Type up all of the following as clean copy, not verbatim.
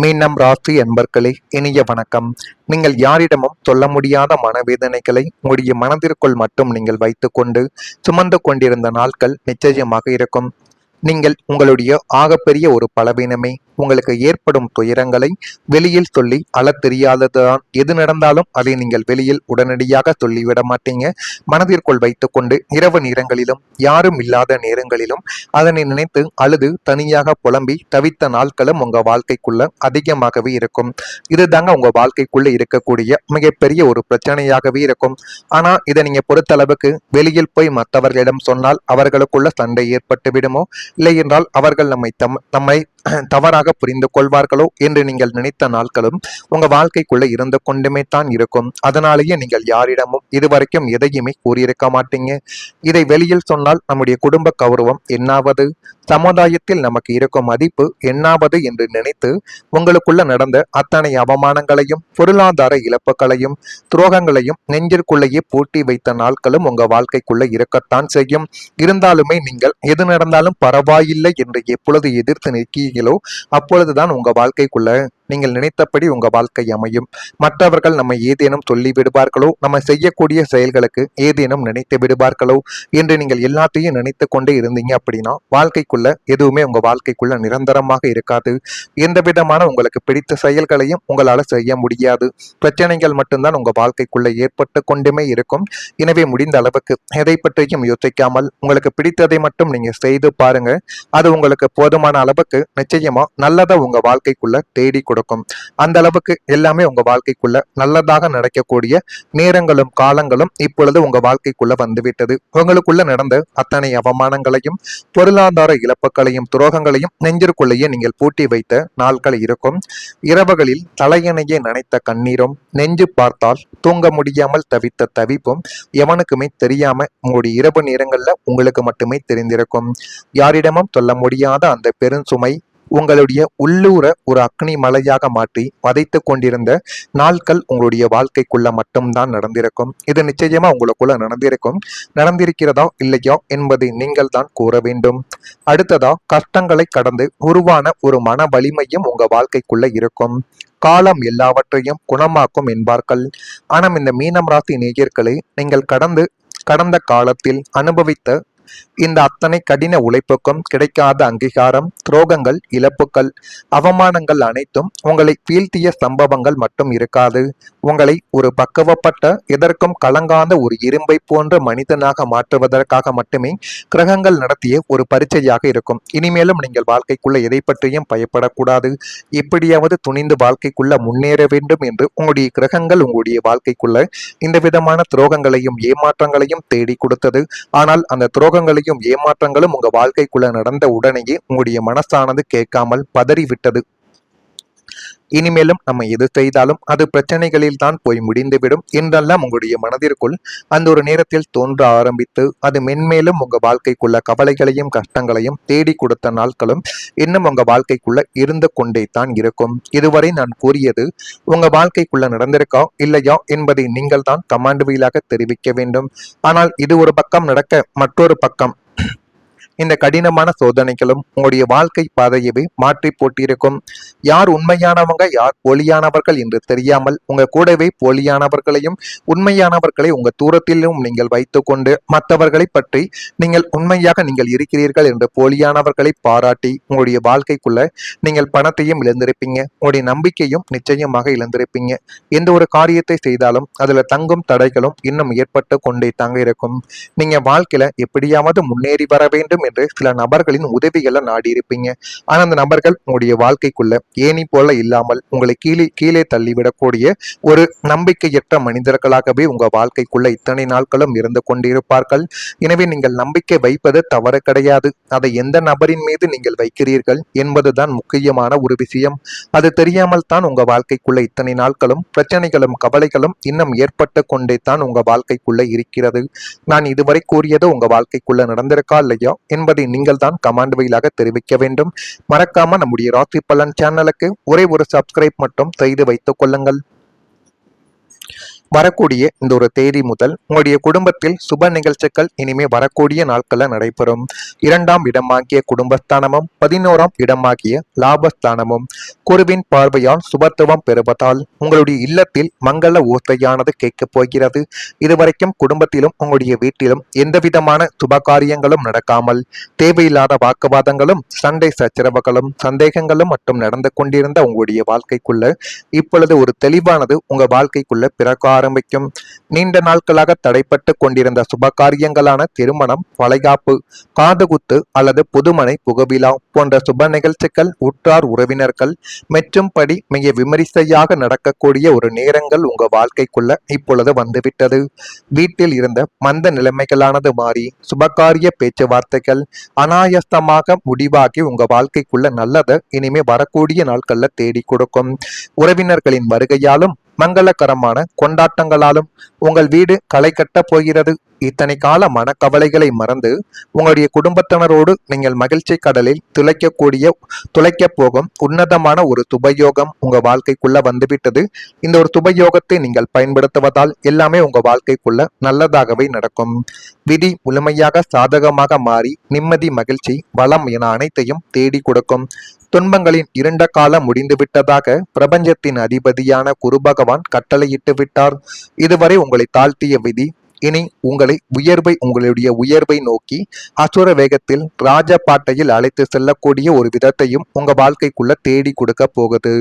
மீனம் ராசி அன்பர்களே, இனிய வணக்கம். நீங்கள் யாரிடமும் சொல்ல முடியாத மனவேதனைகளை உங்களுடைய மனதிற்குள் மட்டும் நீங்கள் வைத்துக்கொண்டு சுமந்து கொண்டிருந்த நாட்கள் நிச்சயமாக இருக்கும். நீங்கள் உங்களுடைய ஆகப்பெரிய ஒரு பலவீனமே உங்களுக்கு ஏற்படும் துயரங்களை வெளியில் சொல்லி அழத் தெரியாததுதான். எது நடந்தாலும் அதை நீங்கள் வெளியில் உடனடியாக சொல்லிவிட மாட்டீங்க. மனதிற்குள் வைத்துக்கொண்டு இரவு நேரங்களிலும் யாரும் இல்லாத நேரங்களிலும் அதனை நினைத்து அழுது தனியாக புலம்பி தவித்த நாட்களும் உங்க வாழ்க்கைக்குள்ள அதிகமாகவே இருக்கும். இதுதாங்க உங்க வாழ்க்கைக்குள்ள இருக்கக்கூடிய மிகப்பெரிய ஒரு பிரச்சனையாகவே இருக்கும். ஆனா இதை நீங்க பொறுத்தளவுக்கு வெளியில் போய் மற்றவர்களிடம் சொன்னால் அவர்களுக்குள்ள சண்டை ஏற்பட்டு விடுமோ, இல்லை என்றால் அவர்கள் நம்மை தவறாக புரிந்து கொள்வார்களோ என்று நீங்கள் நினைத்த நாட்களும் உங்க வாழ்க்கைக்குள்ள இருந்து கொண்டுமே தான் இருக்கும். அதனாலேயே நீங்கள் யாரிடமும் இதுவரைக்கும் எதையுமே கூறியிருக்க மாட்டீங்க. இதை வெளியில் சொன்னால் நம்முடைய குடும்ப கௌரவம் என்னாவது, சமுதாயத்தில் நமக்கு இருக்கும் மதிப்பு என்னாவது என்று நினைத்து உங்களுக்குள்ள நடந்த அத்தனை அவமானங்களையும் பொருளாதார இழப்புகளையும் துரோகங்களையும் நெஞ்சிற்குள்ளேயே பூட்டி வைத்த நாட்களும் உங்க வாழ்க்கைக்குள்ள இருக்கத்தான் செய்யும். இருந்தாலுமே நீங்கள் எது நடந்தாலும் பரவாயில்லை என்று எப்பொழுது எதிர்த்து நிற்கிறீர்களோ அப்பொழுதுதான் உங்க வாழ்க்கைக்குள்ள நீங்கள் நினைத்தபடி உங்க வாழ்க்கை அமையும். மற்றவர்கள் நம்மை ஏதேனும் சொல்லி விடுவார்களோ, நம்ம செய்யக்கூடிய செயல்களுக்கு ஏதேனும் நினைத்து விடுவார்களோ என்று நீங்கள் எல்லாத்தையும் நினைத்து கொண்டே இருந்தீங்க அப்படின்னா வாழ்க்கைக்குள்ள எதுவுமே உங்க வாழ்க்கைக்குள்ள நிரந்தரமாக இருக்காது. எந்த விதமான உங்களுக்கு பிடித்த செயல்களையும் உங்களால செய்ய முடியாது. பிரச்சனைகள் மட்டும்தான் உங்க வாழ்க்கைக்குள்ள ஏற்பட்டு கொண்டுமே இருக்கும். எனவே முடிந்த அளவுக்கு எதை பற்றியும் யோசிக்காமல் உங்களுக்கு பிடித்ததை மட்டும் நீங்க செய்து பாருங்க. அது உங்களுக்கு போதுமான அளவுக்கு நிச்சயமா நல்லதா உங்க வாழ்க்கைக்குள்ள தேடி கொடுக்கும். அந்த அளவுக்கு எல்லாமே உங்க வாழ்க்கைக்குள்ள நல்லதாக நடக்கக்கூடிய நேரங்களும் காலங்களும் இப்பொழுது உங்க வாழ்க்கைக்குள்ள வந்துவிட்டது. உங்களுக்குள்ள நடந்த அத்தனை அவமானங்களையும் பொருளாதார இழப்புகளையும் துரோகங்களையும் நெஞ்சிற்குள்ளேயே நீங்கள் பூட்டி வைத்த நாட்கள் இருக்கும். இரவுகளில் தலையணையை நனைத்த கண்ணீரும் நெஞ்சு பார்த்தால் தூங்க முடியாமல் தவித்த தவிப்பும் எவனுக்குமே தெரியாம உங்களுடைய இரவு நேரங்கள்ல உங்களுக்கு மட்டுமே தெரிந்திருக்கும். யாரிடமும் சொல்ல முடியாத அந்த பெருஞ்சுமை உங்களுடைய உள்ளூர ஒரு அக்னி மலையாக மாற்றி வதைத்து கொண்டிருந்த நாட்கள் உங்களுடைய வாழ்க்கைக்குள்ள மட்டும்தான் நடந்திருக்கும். இது நிச்சயமா உங்களுக்குள்ள நடந்திருக்கிறதா இல்லையா என்பதை நீங்கள் தான் கூற வேண்டும். அடுத்ததா கஷ்டங்களை கடந்து உருவான ஒரு மன வலிமையும் உங்க வாழ்க்கைக்குள்ள இருக்கும். காலம் எல்லாவற்றையும் குணமாக்கும் என்பார்கள். ஆனால் இந்த மீனம் ராசி நேயர்களே, நீங்கள் கடந்த காலத்தில் அனுபவித்த இந்த அத்தனை கடின உழைப்புக்கும் கிடைக்காத அங்கீகாரம், துரோகங்கள், இழப்புகள், அவமானங்கள் அனைத்தும் உங்களை வீழ்த்திய சம்பவங்கள் மட்டும் இருக்காது. உங்களை ஒரு பக்குவப்பட்ட எதற்கும் கலங்காத ஒரு இரும்பை போன்ற மனிதனாக மாற்றுவதற்காக மட்டுமே கிரகங்கள் நடத்திய ஒரு பரீட்சையாக இருக்கும். இனிமேலும் நீங்கள் வாழ்க்கைக்குள்ள எதை பற்றியும் பயப்படக்கூடாது. எப்படியாவது துணிந்து வாழ்க்கைக்குள்ள முன்னேற வேண்டும் என்று உங்களுடைய கிரகங்கள் உங்களுடைய வாழ்க்கைக்குள்ள இந்த விதமான துரோகங்களையும் ஏமாற்றங்களையும் தேடி கொடுத்தது. ஆனால் அந்த துரோகங்களையும் ஏமாற்றங்களும் உங்க வாழ்க்கைக்குள்ள நடந்த உடனேயே உங்களுடைய மனசானது கேட்காமல் பதறிவிட்டது. இனிமேலும் நம்ம எது செய்தாலும் அது பிரச்சனைகளில் தான் போய் முடிந்துவிடும் என்றெல்லாம் உங்களுடைய மனதிற்குள் அந்த ஒரு நேரத்தில் தோன்ற ஆரம்பித்து அது மென்மேலும் உங்க வாழ்க்கைக்குள்ள கவலைகளையும் கஷ்டங்களையும் தேடி கொடுத்த நாட்களும் இன்னும் உங்க வாழ்க்கைக்குள்ள இருந்து கொண்டே தான் இருக்கும். இதுவரை நான் கூறியது உங்க வாழ்க்கைக்குள்ள நடந்திருக்கா இல்லையா என்பதை நீங்கள் தான் கமாண்ட் வாயிலாக தெரிவிக்க வேண்டும். ஆனால் இது ஒரு பக்கம் நடக்க மற்றொரு பக்கம் இந்த கடினமான சோதனைகளும் உங்களுடைய வாழ்க்கை பாதையவே மாற்றி போட்டிருக்கும். யார் உண்மையானவங்க யார் போலியானவர்கள் என்று தெரியாமல் உங்க கூடவே போலியானவர்களையும் உண்மையானவர்களை உங்க தூரத்திலும் நீங்கள் வைத்துக்கொண்டு மற்றவர்களை பற்றி நீங்கள் உண்மையாக நீங்கள் இருக்கிறீர்கள் என்று போலியானவர்களை பாராட்டி உங்களுடைய வாழ்க்கைக்குள்ள நீங்கள் பணத்தையும் இழந்திருப்பீங்க. உங்களுடைய நம்பிக்கையும் நிச்சயமாக இழந்திருப்பீங்க. எந்த ஒரு காரியத்தை செய்தாலும் அதுல தங்கும் தடைகளும் இன்னும் ஏற்பட்டு கொண்டே தாங்க இருக்கும். நீங்க வாழ்க்கையில எப்படியாவது முன்னேறி வர வேண்டும் என்று சில நபர்களின் உதவிகளை நாடி இருப்பீங்க. ஆனா அந்த நபர்கள் உங்களுடைய வாழ்க்கைக்குள்ள ஏணி போல இல்லாமல் உங்களை கீழே தள்ளிவிடக்கூடிய ஒரு நம்பிக்கையற்ற மனிதர்களாகவே உங்க வாழ்க்கைக்குள்ள இத்தனை நாட்களும் இருந்து கொண்டிருப்பார்கள். எனவே நீங்கள் நம்பிக்கை வைப்பது தவறு கிடையாது. அதை எந்த நபரின் மீது நீங்கள் வைக்கிறீர்கள் என்பதுதான் முக்கியமான ஒரு விஷயம். அது தெரியாமல் தான் உங்க வாழ்க்கைக்குள்ள இத்தனை நாட்களும் பிரச்சனைகளும் கவலைகளும் இன்னும் ஏற்பட்டு கொண்டே தான் உங்க வாழ்க்கைக்குள்ள இருக்கிறது. நான் இதுவரை கூறியது உங்க வாழ்க்கைக்குள்ள நடந்திருக்கா இல்லையா என்பதை நீங்கள் தான் கமாண்ட் வாயிலாக தெரிவிக்க வேண்டும். மறக்காம நம்முடைய ராசி பலன் சேனலுக்கு ஒரே ஒரு சப்ஸ்கிரைப் மட்டும் செய்து வைத்துக் கொள்ளுங்கள். வரக்கூடிய இந்த ஒரு தேதி முதல் உங்களுடைய குடும்பத்தில் சுப நிகழ்ச்சிகள் இனிமே வரக்கூடிய நாட்கள்ல நடைபெறும். 2ஆம் இடமாகிய குடும்பஸ்தானமும் 11ஆம் இடமாகிய லாபஸ்தானமும் குருவின் பார்வையால் சுபத்துவம் பெறுவதால் உங்களுடைய இல்லத்தில் மங்கள ஓசையானது கேட்கப் போகிறது. இதுவரைக்கும் குடும்பத்திலும் உங்களுடைய வீட்டிலும் எந்தவிதமான சுபகாரியங்களும் நடக்காமல் தேவையில்லாத வாக்குவாதங்களும் சண்டை சச்சரவுகளும் சந்தேகங்களும் மட்டும் நடந்து கொண்டிருந்த உங்களுடைய வாழ்க்கைக்குள்ள இப்பொழுது ஒரு தெளிவானது உங்க வாழ்க்கைக்குள்ள பிறக்க ஆரம்பிக்கும். நீண்ட நாட்களாக தடைப்பட்டு கொண்டிருந்த சுபகாரியங்களான திருமணம், வளைகாப்பு, காதுகுத்து அல்லது புதுமனை புகவிழா போன்ற சுப நிகழ்ச்சிகள் உற்றார் உறவினர்கள் மெச்சும்படி மிக விமரிசையாக நடக்கக்கூடிய ஒரு நேரங்கள் உங்க வாழ்க்கைக்குள்ள இப்பொழுது வந்துவிட்டது. வீட்டில் இருந்த மந்த நிலைமைகளானது மாறி சுபகாரிய பேச்சுவார்த்தைகள் அனாயஸ்தமாக முடிவாகி உங்க வாழ்க்கைக்குள்ள நல்லதை இனிமே வரக்கூடிய நாட்கள்ல தேடி கொடுக்கும். உறவினர்களின் வருகையாலும் மங்களகரமான கொண்டாட்டங்களாலும் உங்கள் வீடு களை கட்டப் போகிறது. இத்தனை கால மனக்கவலைகளை மறந்து உங்களுடைய குடும்பத்தினரோடு நீங்கள் மகிழ்ச்சி கடலில் துளைக்கப் போகும் உன்னதமான ஒரு சுபயோகம் உங்க வாழ்க்கைக்குள்ள வந்துவிட்டது. இந்த ஒரு சுபயோகத்தை நீங்கள் பயன்படுத்துவதால் எல்லாமே உங்க வாழ்க்கைக்குள்ள நல்லதாகவே நடக்கும். விதி முழுமையாக சாதகமாக மாறி நிம்மதி, மகிழ்ச்சி, வளம் என அனைத்தையும் தேடி கொடுக்கும். துன்பங்களின் இருண்ட காலம் முடிந்துவிட்டதாக பிரபஞ்சத்தின் அதிபதியான குரு பகவான் கட்டளையிட்டு விட்டார். இதுவரை உங்களை தாழ்த்திய விதி இனி உங்களுடைய உயர்வை நோக்கி அசுர வேகத்தில் ராஜபாட்டையில் அழைத்து செல்லக்கூடிய ஒரு விதத்தையும் உங்க வாழ்க்கைக்குள்ள தேடி கொடுக்க போகுது.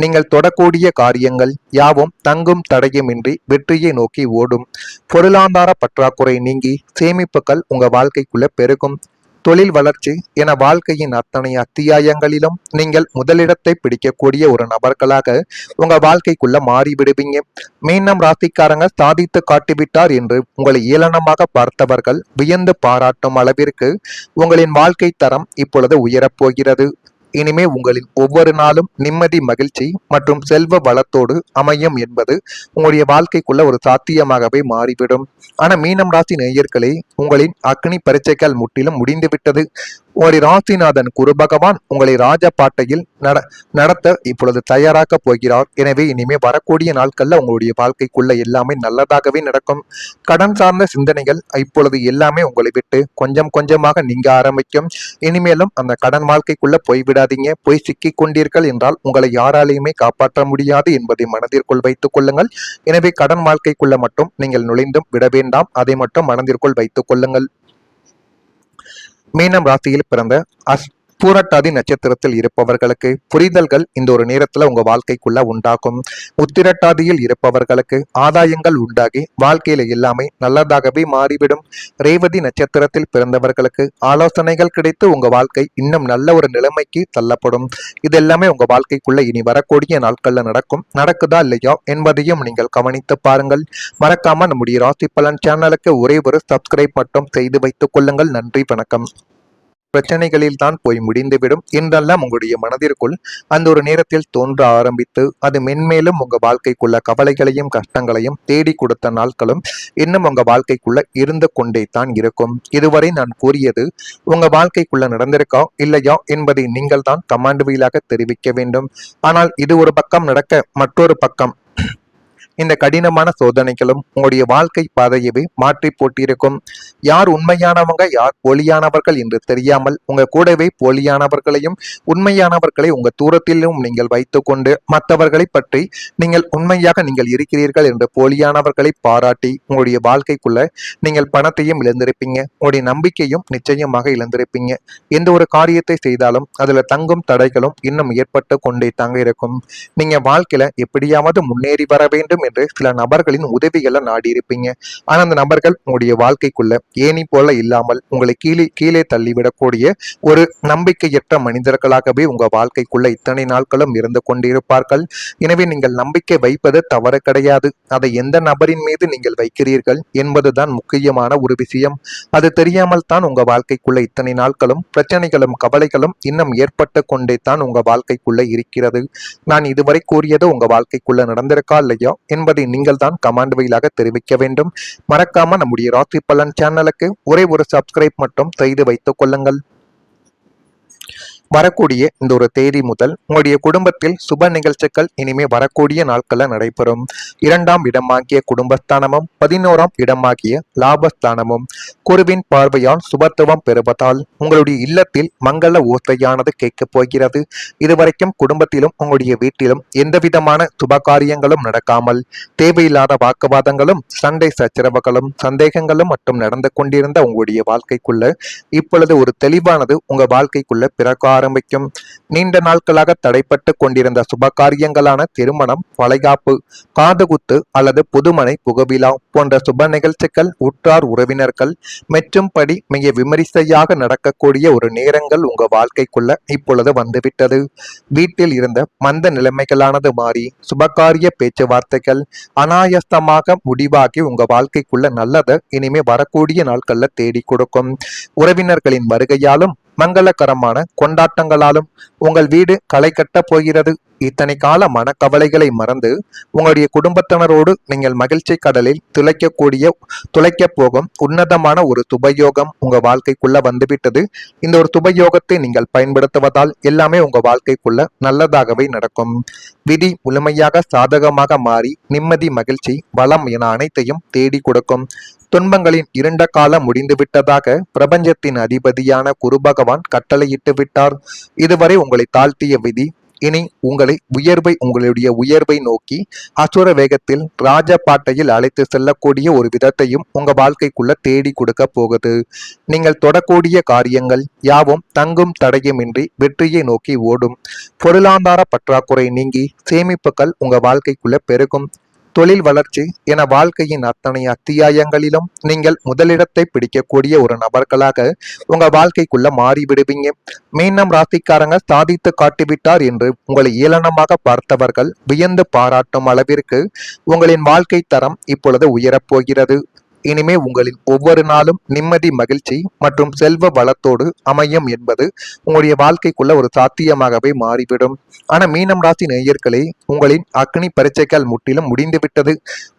நீங்கள் தொடக்கூடிய காரியங்கள் யாவும் தங்கும் தடையுமின்றி வெற்றியை நோக்கி ஓடும். பொருளாதார பற்றாக்குறை நீங்கி சேமிப்புகள் உங்க வாழ்க்கைக்குள்ள பெருகும். தொழில் வளர்ச்சி என வாழ்க்கையின் அத்தனை அத்தியாயங்களிலும் நீங்கள் முதலிடத்தை பிடிக்கக்கூடிய ஒரு நபர்களாக உங்க வாழ்க்கைக்குள்ள மாறிவிடுவீங்க. மீனம் ராசிக்காரங்க சாதித்து காட்டிவிட்டார் என்று உங்களை ஏளனமாக பார்த்தவர்கள் வியந்து பாராட்டும் அளவிற்கு உங்களின் வாழ்க்கை தரம் இப்பொழுது உயரப்போகிறது. இனிமே உங்களின் ஒவ்வொரு நாளும் நிம்மதி, மகிழ்ச்சி மற்றும் செல்வ வளத்தோடு அமையும் என்பது உங்களுடைய வாழ்க்கைக்குள்ள ஒரு சாத்தியமாகவே மாறிவிடும். ஆனா மீனம் ராசி நேயர்களே, உங்களின் அக்னி பரீட்சைகள் முற்றிலும் முடிந்துவிட்டது. உங்களுடைய ராசிநாதன் குரு பகவான் உங்களை ராஜபாட்டையில் நடத்த இப்பொழுது தயாராக போகிறார். எனவே இனிமே வரக்கூடிய நாட்கள்ல உங்களுடைய வாழ்க்கைக்குள்ள எல்லாமே நல்லதாகவே நடக்கும். கடன் சார்ந்த சிந்தனைகள் இப்பொழுது எல்லாமே உங்களை விட்டு கொஞ்சம் கொஞ்சமாக நீங்க ஆரம்பிக்கும். இனிமேலும் அந்த கடன் வாழ்க்கைக்குள்ள போய்விடாதீங்க. போய் சிக்கி கொண்டீர்கள் என்றால் உங்களை யாராலையுமே காப்பாற்ற முடியாது என்பதை மனதிற்குள் வைத்துக் கொள்ளுங்கள். எனவே கடன் வாழ்க்கைக்குள்ள மட்டும் நீங்கள் நுழைந்தும் விட வேண்டாம். அதை மட்டும் மனதிற்குள் வைத்துக் கொள்ளுங்கள். மீனம் ராசியில் பிறந்த பூரட்டாதி நட்சத்திரத்தில் இருப்பவர்களுக்கு புரிதல்கள் இந்த ஒரு நேரத்துல உங்க வாழ்க்கைக்குள்ள உண்டாகும். உத்திரட்டாதியில் இருப்பவர்களுக்கு ஆதாயங்கள் உண்டாகி வாழ்க்கையில எல்லாமே நல்லதாகவே மாறிவிடும். ரேவதி நட்சத்திரத்தில் பிறந்தவர்களுக்கு ஆலோசனைகள் கிடைத்து உங்க வாழ்க்கை இன்னும் நல்ல ஒரு நிலைமைக்கு தள்ளப்படும். இதெல்லாமே உங்க வாழ்க்கைக்குள்ள இனி வரக்கூடிய நாட்கள்ல நடக்குதா இல்லையா என்பதையும் நீங்கள் கவனித்து பாருங்கள். மறக்காம நம்முடைய ராசி பலன் சேனலுக்கு ஒரே ஒரு சப்ஸ்கிரைப் மட்டும் செய்து வைத்துக் கொள்ளுங்கள். நன்றி, வணக்கம். பிரச்சனைகளில் தான் போய் முடிந்துவிடும் என்றெல்லாம் உங்களுடைய மனதிற்குள் அந்த ஒரு நேரத்தில் தோன்ற ஆரம்பித்து அது மென்மேலும் உங்க வாழ்க்கைக்குள்ள கவலைகளையும் கஷ்டங்களையும் தேடி கொடுத்த நாட்களும் இன்னும் உங்க வாழ்க்கைக்குள்ள இருந்து கொண்டே தான் இருக்கும். இதுவரை நான் கூறியது உங்க வாழ்க்கைக்குள்ள நடந்திருக்கா இல்லையா என்பதை நீங்கள் தான் கமாண்ட் வாயிலாக தெரிவிக்க வேண்டும். ஆனால் இது ஒரு பக்கம் நடக்க மற்றொரு பக்கம் இந்த கடினமான சோதனைகளும் உங்களுடைய வாழ்க்கை பாதையவே மாற்றி போட்டிருக்கும். யார் உண்மையானவங்க யார் போலியானவர்கள் என்று தெரியாமல் உங்க கூடவே போலியானவர்களையும் உண்மையானவர்களை உங்க தூரத்திலும் நீங்கள் வைத்துக்கொண்டு மற்றவர்களை பற்றி நீங்கள் உண்மையாக நீங்கள் இருக்கிறீர்கள் என்று போலியானவர்களை பாராட்டி உங்களுடைய வாழ்க்கைக்குள்ள நீங்கள் பணத்தையும் இழந்திருப்பீங்க. உங்களுடைய நம்பிக்கையும் நிச்சயமாக இழந்திருப்பீங்க. எந்த ஒரு காரியத்தை செய்தாலும் அதுல தங்கும் தடைகளும் இன்னும் ஏற்பட்டு கொண்டே தாங்க இருக்கும். நீங்க வாழ்க்கையில எப்படியாவது முன்னேறி வர வேண்டும் என்று சில நபர்களின் உதவிகளை நாடி இருப்பீங்க. ஆனா அந்த நபர்கள் உங்களுடைய வாழ்க்கைக்குள்ள ஏணி போல இல்லாமல் உங்களை கீழே தள்ளிவிடக்கூடிய ஒரு நம்பிக்கையற்ற மனிதர்களாகவே உங்க வாழ்க்கைக்குள்ள இத்தனை நாட்களும் இருந்து கொண்டிருப்பார்கள். எனவே நீங்கள் நம்பிக்கை வைப்பது தவறு கிடையாது. அதை எந்த நபரின் மீது நீங்கள் வைக்கிறீர்கள் என்பதுதான் முக்கியமான ஒரு விஷயம். அது தெரியாமல் தான் உங்க வாழ்க்கைக்குள்ள இத்தனை நாட்களும் பிரச்சனைகளும் கவலைகளும் இன்னும் ஏற்பட்டு கொண்டே தான் உங்க வாழ்க்கைக்குள்ள இருக்கிறது. நான் இதுவரை கூறியது உங்க வாழ்க்கைக்குள்ள நடந்திருக்கா இல்லையா என்பதை நீங்கள் தான் கமாண்ட் வாயிலாக தெரிவிக்க வேண்டும். மறக்காம நம்முடைய ராசி பலன் சேனலுக்கு ஒரே ஒரு சப்ஸ்கிரைப் மட்டும் செய்து வைத்துக் கொள்ளுங்கள். வரக்கூடிய இந்த ஒரு தேதி முதல் உங்களுடைய குடும்பத்தில் சுப நிகழ்ச்சிகள் இனிமே வரக்கூடிய நாட்கள்ல நடைபெறும். 2ஆம் இடமாகிய குடும்பஸ்தானமும் 11ஆம் இடமாகிய லாபஸ்தானமும் குருவின் பார்வையால் சுபத்துவம் பெறுவதால் உங்களுடைய இல்லத்தில் மங்கள ஓசையானது கேட்கப் போகிறது. இதுவரைக்கும் குடும்பத்திலும் உங்களுடைய வீட்டிலும் எந்த விதமான சுபகாரியங்களும் நடக்காமல் தேவையில்லாத வாக்குவாதங்களும் சண்டை சச்சரவுகளும் சந்தேகங்களும் மட்டும் நடந்து கொண்டிருந்த உங்களுடைய வாழ்க்கைக்குள்ள இப்பொழுது ஒரு தெளிவானது உங்க வாழ்க்கைக்குள்ள பிறக்க ஆரம்பிக்கும். நீண்ட நாட்களாக தடைப்பட்டு கொண்டிருந்த சுபகாரியங்களான திருமணம், வளைகாப்பு, காதுகுத்து அல்லது புதுமனை புகவிழா போன்ற சுப நிகழ்ச்சிகள் உற்றார் உறவினர்கள் மெச்சும்படி மிக விமரிசையாக நடக்கக்கூடிய ஒரு நேரங்கள் உங்க வாழ்க்கைக்குள்ள இப்பொழுது வந்துவிட்டது. வீட்டில் இருந்த மந்த நிலைமைகளானது மாறி சுபகாரிய பேச்சுவார்த்தைகள் அனாயஸ்தமாக முடிவாகி உங்க வாழ்க்கைக்குள்ள நல்லதை இனிமே வரக்கூடிய நாட்கள்ல தேடி கொடுக்கும். உறவினர்களின் வருகையாலும் மங்களகரமான கொண்டாட்டங்களாலும் உங்கள் வீடு களை கட்டப் போகிறது. இத்தனை கால மனக்கவலைகளை மறந்து உங்களுடைய குடும்பத்தினரோடு நீங்கள் மகிழ்ச்சி கடலில் துளைக்கப் போகும் உன்னதமான ஒரு சுபயோகம் உங்க வாழ்க்கைக்குள்ள வந்துவிட்டது. இந்த ஒரு சுபயோகத்தை நீங்கள் பயன்படுத்துவதால் எல்லாமே உங்க வாழ்க்கைக்குள்ள நல்லதாகவே நடக்கும். விதி முழுமையாக சாதகமாக மாறி நிம்மதி, மகிழ்ச்சி, வளம் என அனைத்தையும் தேடி கொடுக்கும். துன்பங்களின் இருண்ட காலம் முடிந்துவிட்டதாக பிரபஞ்சத்தின் அதிபதியான குரு பகவான் கட்டளையிட்டு விட்டார். இதுவரை உங்களை தாழ்த்திய விதி இனி உங்களுடைய உயர்வை நோக்கி அசுர வேகத்தில் ராஜபாட்டையில் அழைத்து செல்லக்கூடிய ஒரு விதத்தையும் உங்க வாழ்க்கைக்குள்ள தேடி கொடுக்க போகுது. நீங்கள் தொடக்கூடிய காரியங்கள் யாவும் தங்கும் தடையுமின்றி வெற்றியை நோக்கி ஓடும். பொருளாதார பற்றாக்குறை நீங்கி சேமிப்புகள் உங்க வாழ்க்கைக்குள்ள பெருகும். தொழில் வளர்ச்சி என வாழ்க்கையின் அத்தனை அத்தியாயங்களிலும் நீங்கள் முதலிடத்தை பிடிக்கக்கூடிய ஒரு நபர்களாக உங்க வாழ்க்கைக்குள்ள மாறிவிடுவீங்க. மீனம் ராசிக்காரங்க சாதித்து காட்டிவிட்டார் என்று உங்களை ஏளனமாக பார்த்தவர்கள் வியந்து பாராட்டும் அளவிற்கு உங்களின் வாழ்க்கை தரம் இப்பொழுது உயரப்போகிறது. இனிமே உங்களின் ஒவ்வொரு நாளும் நிம்மதி, மகிழ்ச்சி மற்றும் செல்வ வளத்தோடு அமையும் என்பது உங்களுடைய வாழ்க்கைக்குள்ள ஒரு சாத்தியமாகவே மாறிவிடும். ஆனா மீனம் ராசி நேயர்களே, உங்களின் அக்னி பரீட்சைகள் முற்றிலும் முடிந்துவிட்டது.